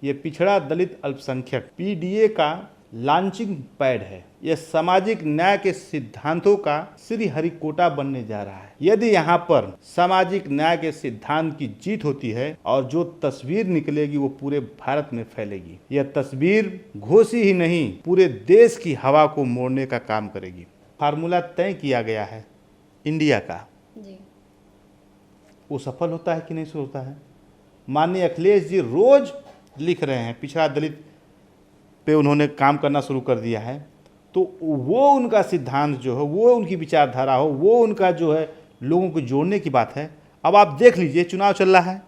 ये पिछड़ा दलित अल्पसंख्यक पीडीए का लॉन्चिंग पैड है। यह सामाजिक न्याय के सिद्धांतों का श्रीहरिकोटा बनने जा रहा है। यदि यहाँ पर सामाजिक न्याय के सिद्धांत की जीत होती है और जो तस्वीर निकलेगी वो पूरे भारत में फैलेगी। यह तस्वीर घोषी ही नहीं, पूरे देश की हवा को मोड़ने का काम करेगी। फार्मूला तय किया गया है इंडिया का जी। वो सफल होता है कि नहीं होता है? माननीय अखिलेश जी रोज लिख रहे हैं, पिछड़ा दलित पे उन्होंने काम करना शुरू कर दिया है। तो वो उनका सिद्धांत जो है, वो उनकी विचारधारा हो, वो उनका जो है लोगों को जोड़ने की बात है। अब आप देख लीजिए, चुनाव चल रहा है,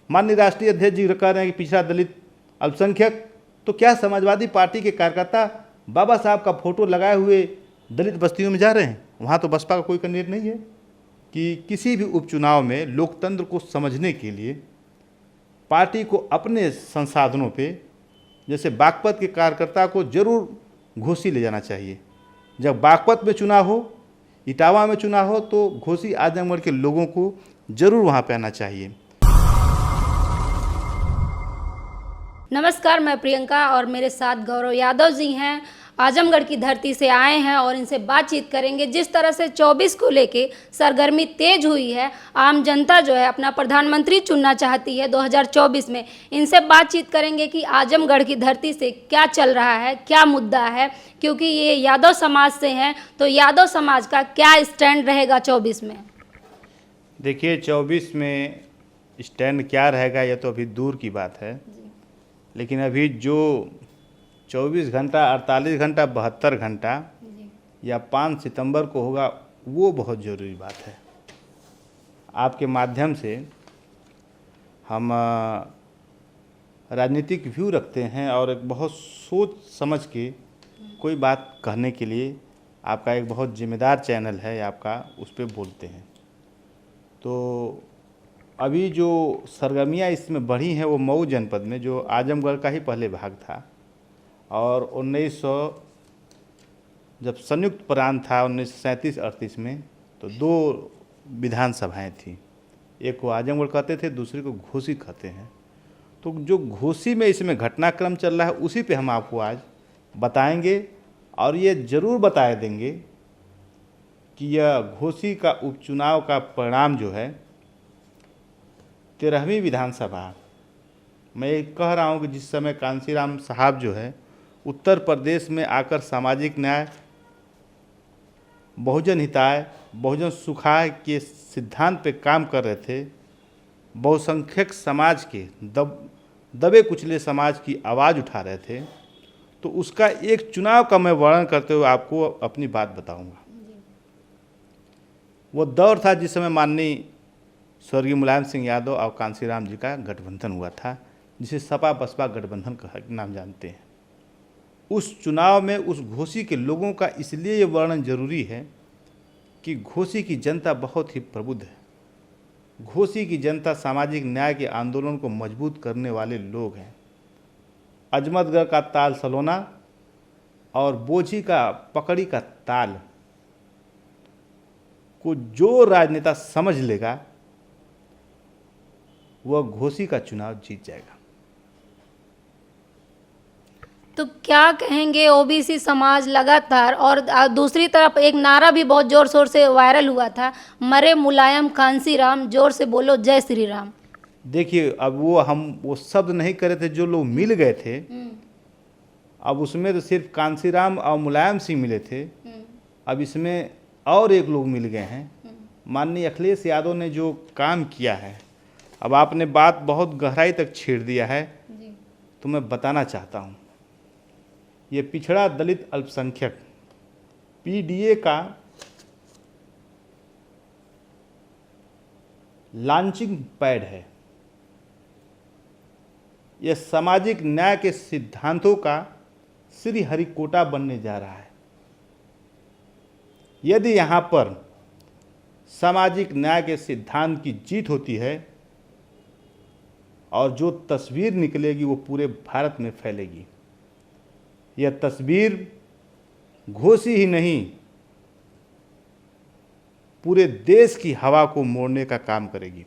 माननीय राष्ट्रीय अध्यक्ष जी कह रहे हैं कि पिछड़ा दलित अल्पसंख्यक, तो क्या समाजवादी पार्टी के कार्यकर्ता बाबा साहब का फोटो लगाए हुए दलित बस्तियों में जा रहे हैं? वहाँ तो बसपा का कोई कैंडिडेट नहीं है। कि किसी भी उपचुनाव में लोकतंत्र को समझने के लिए पार्टी को अपने संसाधनों पे, जैसे बागपत के कार्यकर्ता को जरूर घोसी ले जाना चाहिए। जब बागपत में चुनाव हो, इटावा में चुनाव हो, तो घोसी आजमगढ़ के लोगों को जरूर वहाँ पे आना चाहिए। नमस्कार, मैं प्रियंका और मेरे साथ गौरव यादव जी हैं। आजमगढ़ की धरती से आए हैं और इनसे बातचीत करेंगे। जिस तरह से 24 को लेके सरगर्मी तेज हुई है, आम जनता जो है अपना प्रधानमंत्री चुनना चाहती है 2024 में। इनसे बातचीत करेंगे कि आजमगढ़ की धरती से क्या चल रहा है, क्या मुद्दा है, क्योंकि ये यादव समाज से हैं, तो यादव समाज का क्या स्टैंड रहेगा 24 में। देखिए, 24 में स्टैंड क्या रहेगा यह तो अभी दूर की बात है, लेकिन अभी जो 24 घंटा, 48 घंटा, 72 घंटा या 5 सितंबर को होगा, वो बहुत ज़रूरी बात है। आपके माध्यम से हम राजनीतिक व्यू रखते हैं और एक बहुत सोच समझ के कोई बात कहने के लिए आपका एक बहुत जिम्मेदार चैनल है आपका, उस पर बोलते हैं। तो अभी जो सरगर्मियाँ इसमें बढ़ी हैं वो मऊ जनपद में, जो आजमगढ़ का ही पहले भाग था, और 1900 जब संयुक्त प्रांत था 1937-38 में, तो 2 विधानसभाएं थी। एक को आजमगढ़ कहते थे, दूसरे को घोसी कहते हैं। तो जो घोसी में इसमें घटनाक्रम चल रहा है, उसी पे हम आपको आज बताएंगे और ये ज़रूर बता देंगे कि यह घोसी का उपचुनाव का परिणाम जो है 13वीं विधानसभा, मैं ये कह रहा हूँ कि जिस समय कांसीराम साहब जो है उत्तर प्रदेश में आकर सामाजिक न्याय, बहुजन हिताय, बहुजन सुखाय के सिद्धांत पे काम कर रहे थे, बहुसंख्यक समाज के दबे कुचले समाज की आवाज़ उठा रहे थे, तो उसका एक चुनाव का मैं वर्णन करते हुए आपको अपनी बात बताऊंगा। वो दौर था जिस समय माननीय स्वर्गीय मुलायम सिंह यादव और कांसीराम जी का गठबंधन हुआ था, जिसे सपा बसपा गठबंधन का नाम जानते हैं। उस चुनाव में उस घोसी के लोगों का इसलिए ये वर्णन जरूरी है कि घोसी की जनता बहुत ही प्रबुद्ध है। घोसी की जनता सामाजिक न्याय के आंदोलन को मजबूत करने वाले लोग हैं। अजमतगढ़ का ताल सलोना और बोझी का पकड़ी का ताल को जो राजनेता समझ लेगा, वह घोसी का चुनाव जीत जाएगा। तो क्या कहेंगे, ओबीसी समाज लगातार, और दूसरी तरफ एक नारा भी बहुत जोर शोर से वायरल हुआ था, मरे मुलायम कांसीराम, जोर से बोलो जय श्री राम। देखिए, अब वो शब्द नहीं करे थे, जो लोग मिल गए थे, अब उसमें तो सिर्फ कांसीराम और मुलायम सिंह मिले थे। अब इसमें और एक लोग मिल गए हैं। माननीय अखिलेश यादव ने जो काम किया है, अब आपने बात बहुत गहराई तक छेड़ दिया है, तो मैं बताना चाहता हूँ। ये पिछड़ा दलित अल्पसंख्यक पीडीए का लॉन्चिंग पैड है। यह सामाजिक न्याय के सिद्धांतों का श्रीहरिकोटा बनने जा रहा है। यदि यहाँ पर सामाजिक न्याय के सिद्धांत की जीत होती है और जो तस्वीर निकलेगी वो पूरे भारत में फैलेगी। यह तस्वीर घोसी ही नहीं, पूरे देश की हवा को मोड़ने का काम करेगी।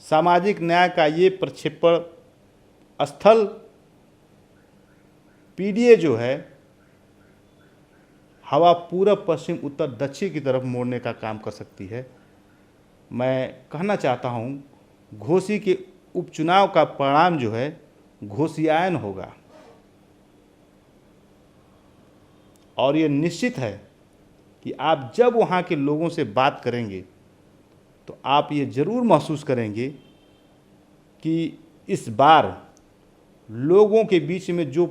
सामाजिक न्याय का ये प्रक्षेपण स्थल पीडीए जो है हवा पूरब पश्चिम उत्तर दक्षिण की तरफ मोड़ने का काम कर सकती है। मैं कहना चाहता हूँ घोसी के उपचुनाव का परिणाम जो है घोसियायन होगा और ये निश्चित है कि आप जब वहाँ के लोगों से बात करेंगे तो आप ये ज़रूर महसूस करेंगे कि इस बार लोगों के बीच में जो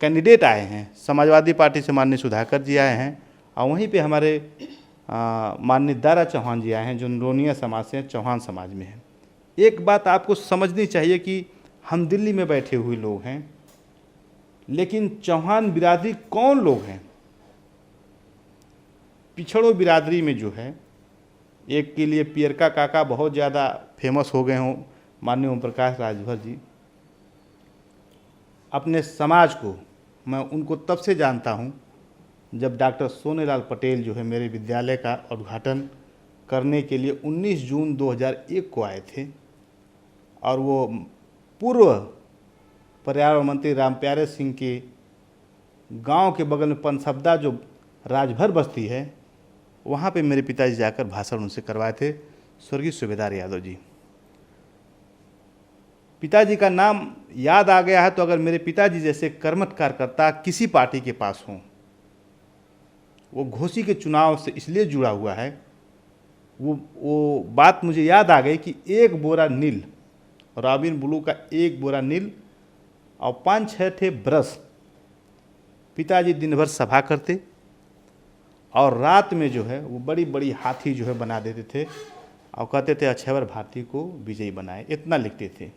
कैंडिडेट आए हैं, समाजवादी पार्टी से माननीय सुधाकर जी आए हैं और वहीं पे हमारे माननीय दारा चौहान जी आए हैं जो नरोनिया समाज से हैं, चौहान समाज में हैं। एक बात आपको समझनी चाहिए कि हम दिल्ली में बैठे हुए लोग हैं, लेकिन चौहान बिरादरी कौन लोग हैं? पिछड़ों बिरादरी में जो है, एक के लिए पियरका काका बहुत ज़्यादा फेमस हो गए हों, माननीय ओम प्रकाश राजभर जी। अपने समाज को मैं उनको तब से जानता हूं जब डॉक्टर सोनेलाल पटेल जो है मेरे विद्यालय का उद्घाटन करने के लिए 19 जून 2001 को आए थे और वो पूर्व पर्यावरण मंत्री रामप्यारे सिंह के गांव के बगल में पनसब्दा जो राजभर बस्ती है वहाँ पे मेरे पिताजी जाकर भाषण उनसे करवाए थे, स्वर्गीय सूबेदार यादव जी। पिताजी का नाम याद आ गया है तो अगर मेरे पिताजी जैसे कर्मठ कार्यकर्ता किसी पार्टी के पास हों, वो घोसी के चुनाव से इसलिए जुड़ा हुआ है, वो बात मुझे याद आ गई कि एक बोरा नील, रॉबिन ब्लू का एक बोरा नील और 5-6 थे ब्रश। पिताजी दिन भर सभा करते और रात में जो है वो बड़ी बड़ी हाथी जो है बना देते थे और कहते थे अक्षयवर भारती को विजयी बनाए, इतना लिखते थे।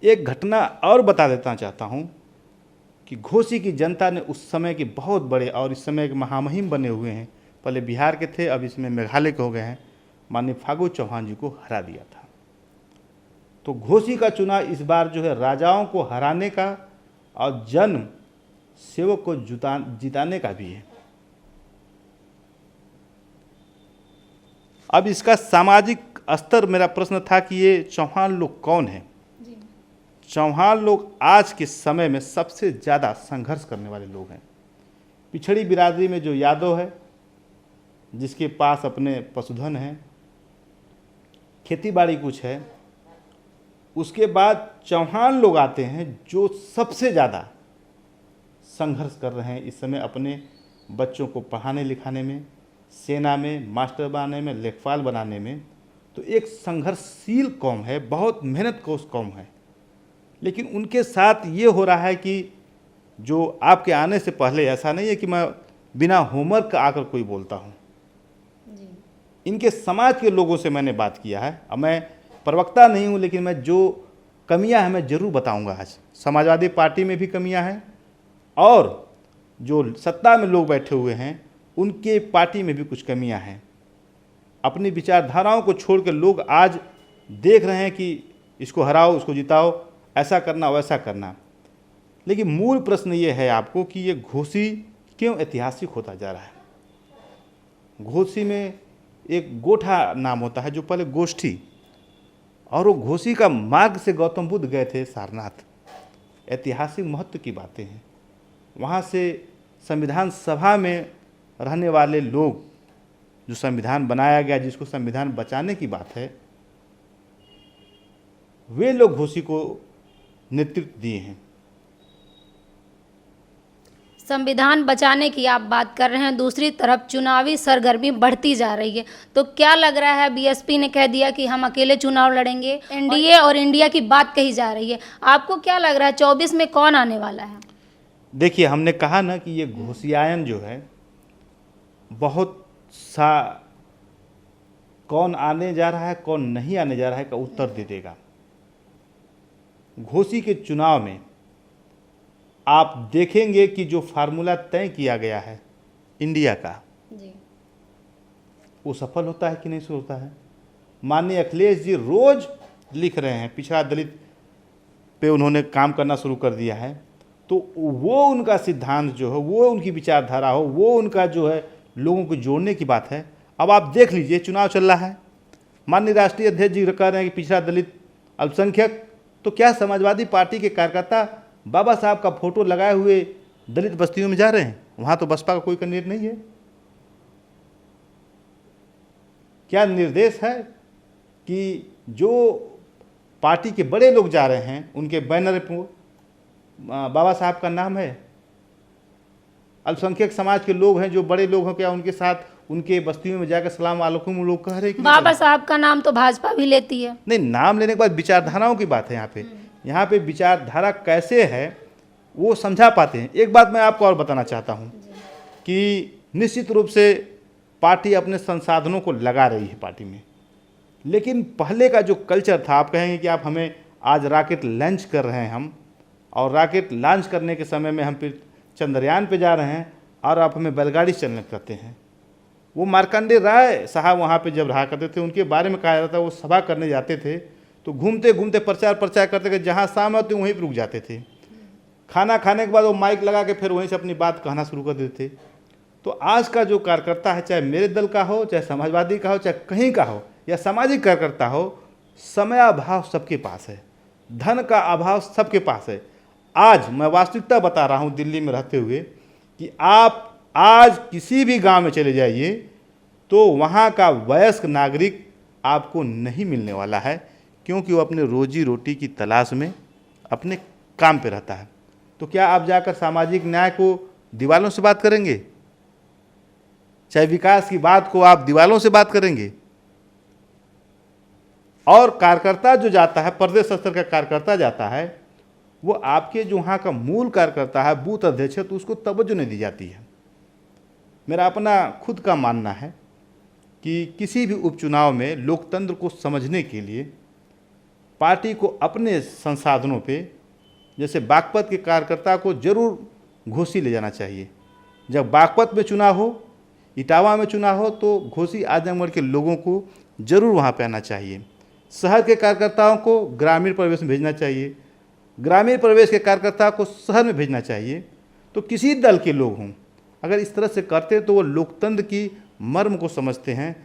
एक घटना और बता देना चाहता हूँ कि घोसी की जनता ने उस समय के बहुत बड़े और इस समय के महामहिम बने हुए हैं, पहले बिहार के थे अब इसमें मेघालय के हो गए हैं, माननीय फागू चौहान जी को हरा दिया था। तो घोसी का चुनाव इस बार जो है राजाओं को हराने का और जन सेवक को जिताने का भी है। अब इसका सामाजिक स्तर, मेरा प्रश्न था कि ये चौहान लोग कौन हैं? चौहान लोग आज के समय में सबसे ज़्यादा संघर्ष करने वाले लोग हैं। पिछड़ी बिरादरी में जो यादव है, जिसके पास अपने पशुधन है, खेती बाड़ी कुछ है, उसके बाद चौहान लोग आते हैं जो सबसे ज़्यादा संघर्ष कर रहे हैं इस समय अपने बच्चों को पढ़ाने लिखाने में, सेना में, मास्टर बनाने में, लेखपाल बनाने में। तो एक संघर्षशील कौम है, बहुत मेहनत कौश कौम है। लेकिन उनके साथ ये हो रहा है कि जो आपके आने से पहले, ऐसा नहीं है कि मैं बिना होमवर्क का आकर कोई बोलता हूँ, इनके समाज के लोगों से मैंने बात किया है। अब मैं प्रवक्ता नहीं हूँ, लेकिन मैं जो कमियां हैं मैं ज़रूर बताऊंगा। आज समाजवादी पार्टी में भी कमियां हैं और जो सत्ता में लोग बैठे हुए हैं उनके पार्टी में भी कुछ कमियां हैं। अपनी विचारधाराओं को छोड़ के लोग आज देख रहे हैं कि इसको हराओ, उसको जिताओ, ऐसा करना वैसा करना। लेकिन मूल प्रश्न ये है आपको कि ये घोसी क्यों ऐतिहासिक होता जा रहा है। घोसी में एक गोठा नाम होता है जो पहले गोष्ठी, और वो घोसी का मार्ग से गौतम बुद्ध गए थे सारनाथ। ऐतिहासिक महत्व की बातें हैं। वहाँ से संविधान सभा में रहने वाले लोग, जो संविधान बनाया गया, जिसको संविधान बचाने की बात है, वे लोग घोसी को नेतृत्व दिए हैं। संविधान बचाने की आप बात कर रहे हैं, दूसरी तरफ चुनावी सरगर्मी बढ़ती जा रही है, तो क्या लग रहा है? बीएसपी ने कह दिया कि हम अकेले चुनाव लड़ेंगे, एनडीए और इंडिया की बात कही जा रही है। आपको क्या लग रहा है 24 में कौन आने वाला है? देखिए, हमने कहा ना कि ये घोसियायन जो है बहुत सा कौन आने जा रहा है कौन नहीं आने जा रहा है का उत्तर दे देगा। घोसी के चुनाव में आप देखेंगे कि जो फार्मूला तय किया गया है इंडिया का जी, वो सफल होता है कि नहीं होता है। माननीय अखिलेश जी रोज लिख रहे हैं, पिछड़ा दलित पे उन्होंने काम करना शुरू कर दिया है। तो वो उनका सिद्धांत जो है, वो उनकी विचारधारा हो, वो उनका जो है लोगों को जोड़ने की बात है। अब आप देख लीजिए, चुनाव चल रहा है, माननीय राष्ट्रीय अध्यक्ष जी कह रहे हैं कि पिछड़ा दलित अल्पसंख्यक, तो क्या समाजवादी पार्टी के कार्यकर्ता बाबा साहब का फोटो लगाए हुए दलित बस्तियों में जा रहे हैं? वहाँ तो बसपा का कोई कैंडिडेट नहीं है। क्या निर्देश है कि जो पार्टी के बड़े लोग जा रहे हैं उनके बैनर पर बाबा साहब का नाम है? अल्पसंख्यक समाज के लोग हैं जो बड़े लोग हैं, क्या उनके साथ उनके बस्तियों में जाकर सलाम वालेकुम लोग कह रहे हैं? बाबा साहब का नाम तो भाजपा भी लेती है। नहीं, नाम लेने के बाद विचारधाराओं की बात है। यहाँ पे विचारधारा कैसे है वो समझा पाते हैं। एक बात मैं आपको और बताना चाहता हूँ कि निश्चित रूप से पार्टी अपने संसाधनों को लगा रही है पार्टी में, लेकिन पहले का जो कल्चर था, आप कहेंगे कि आप हमें आज रॉकेट लॉन्च कर रहे हैं हम, और रॉकेट लॉन्च करने के समय में हम फिर चंद्रयान पे जा रहे हैं और आप हमें बैलगाड़ी चलने करते हैं। वो मार्कंडेय राय साहब वहाँ पे जब रहा करते थे, उनके बारे में कहा जाता था, वो सभा करने जाते थे तो घूमते घूमते प्रचार करते थे, जहाँ शाम होती वहीं पर रुक जाते थे। खाना खाने के बाद वो माइक लगा के फिर वहीं से अपनी बात कहना शुरू कर देते थे। तो आज का जो कार्यकर्ता है, चाहे मेरे दल का हो, चाहे समाजवादी का हो, चाहे कहीं का हो, या सामाजिक कार्यकर्ता हो, समय अभाव सबके पास है, धन का अभाव सबके पास है। आज मैं वास्तविकता बता रहा हूँ दिल्ली में रहते हुए कि आप आज किसी भी गांव में चले जाइए तो वहाँ का वयस्क नागरिक आपको नहीं मिलने वाला है, क्योंकि वो अपने रोजी रोटी की तलाश में अपने काम पे रहता है। तो क्या आप जाकर सामाजिक न्याय को दीवालों से बात करेंगे? चाहे विकास की बात को आप दीवालों से बात करेंगे? और कार्यकर्ता जो जाता है, प्रदेश स्तर का कार्यकर्ता जाता है, वो आपके जो वहाँ का मूल कार्यकर्ता है, बूथ अध्यक्ष है, तो उसको तवज्जो नहीं दी जाती है। मेरा अपना खुद का मानना है कि किसी भी उपचुनाव में लोकतंत्र को समझने के लिए पार्टी को अपने संसाधनों पे, जैसे बागपत के कार्यकर्ता को जरूर घोसी ले जाना चाहिए। जब बागपत में चुनाव हो, इटावा में चुनाव हो, तो घोसी आजमगढ़ के लोगों को जरूर वहाँ पे आना चाहिए। शहर के कार्यकर्ताओं को ग्रामीण प्रवेश में भेजना चाहिए, ग्रामीण प्रवेश के कार्यकर्ता को शहर में भेजना चाहिए। तो किसी दल के लोग हों, अगर इस तरह से करते तो वो लोकतंत्र की मर्म को समझते हैं,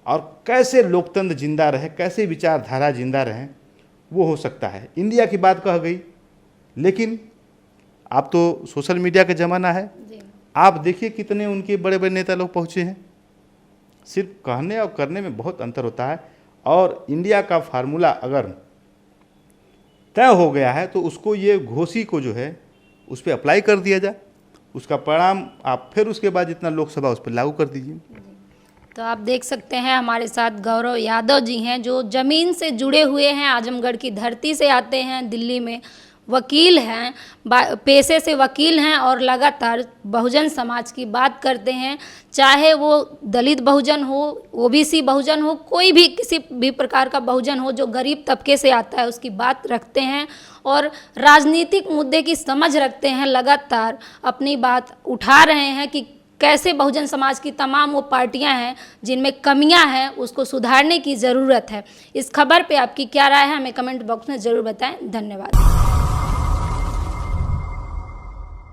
और कैसे लोकतंत्र जिंदा रहे, कैसे विचारधारा जिंदा रहे, वो हो सकता है। इंडिया की बात कह गई, लेकिन आप तो सोशल मीडिया का ज़माना है, आप देखिए कितने उनके बड़े बड़े नेता लोग पहुँचे हैं। सिर्फ कहने और करने में बहुत अंतर होता है, और इंडिया का फार्मूला अगर तय हो गया है तो उसको, ये घोसी को जो है उस पर अप्लाई कर दिया जाए, उसका परिणाम आप फिर उसके बाद जितना लोकसभा उस पर लागू कर दीजिए। तो आप देख सकते हैं हमारे साथ गौरव यादव जी हैं, जो ज़मीन से जुड़े हुए हैं, आजमगढ़ की धरती से आते हैं, दिल्ली में वकील हैं, पेशे से वकील हैं, और लगातार बहुजन समाज की बात करते हैं। चाहे वो दलित बहुजन हो, ओबीसी बहुजन हो, कोई भी किसी भी प्रकार का बहुजन हो जो गरीब तबके से आता है, उसकी बात रखते हैं और राजनीतिक मुद्दे की समझ रखते हैं। लगातार अपनी बात उठा रहे हैं कि कैसे बहुजन समाज की तमाम वो पार्टियां हैं जिनमें कमियां हैं, उसको सुधारने की ज़रूरत है। इस खबर पे आपकी क्या राय है, हमें कमेंट बॉक्स में ज़रूर बताएं। धन्यवाद।